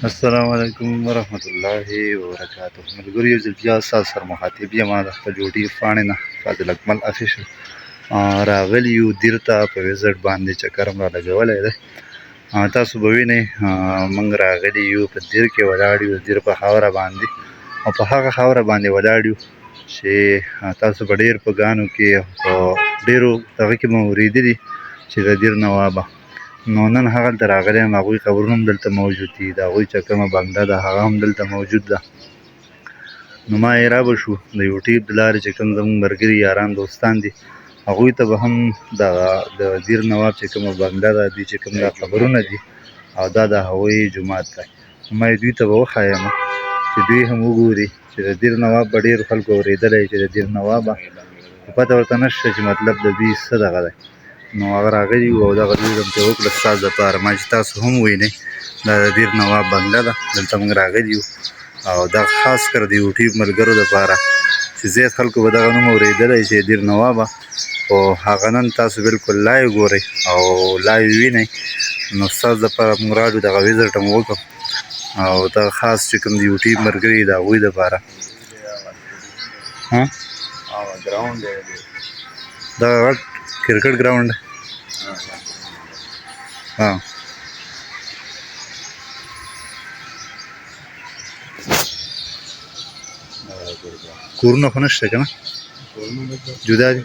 السلام علیکم ورحمۃ اللہ وبرکاتہ ملګرو، یو ځل بیا ستاسو سره مخاطب یم د خپل یوټیوب پاڼې نه فاضل اکمل افیشل. راغلی یو دیر ته په وزټ باندې چکر هم را لګولی دی. تاسو به وینئ موږ راغلي یو په دیر کې ولاړ یو، دیر په خاوره باندې، او په هغه خاوره باندې ولاړ یو چې تاسو به ډېر په ګانو کې په ډېرو هغه کې مو اورېدلي چې د دیر نوابه. نو نن هغلته راغلی یم، هغوی قبرونه هم دلته موجود دي، د هغوی چې کومه بنګله ده هغه هم دلته موجود ده. نو ما اراده شو د یوټیوب د لارې چې کوم زموږ ملګري یاران دوستان دي هغوی ته به هم د دیر نواب چې کومه بنګله ده، دوی چې کوم دا قبرونه دي او دا د هغوی جومات دی، ما یې دوی ته به وښایم چې دوی هم وګوري چې د دیر نواب به ډېرو خلکو اورېدلی چې د دیر نوابه خو پته ورته نه شته چې مطلب د دوی څه دغه دی. نو هغه راغلي وو او دغه لوی غونډه وکړه ستاسو دپاره، ما چې تاسو هم ووینئ دا د دیر نواب بنګله ده، دلته موږ راغلي یو او دا خاص کر د یوټیوب ملګرو دپاره چې زیات خلکو به دغه نوم اورېدلی چې دیر نوابه، خو هغه نن تاسو بلکل لایو ګورئ او لایو وینئ. نو ستاسو دپاره موږ راغلو، دغه وزټ هم وکړو او دغه خاص چې کوم د یوټیوب ملګري د هغوی دپاره دغه غټ کرکټ ګراونډ دی. کورونه خو نشته که نه؟ جدا دي؟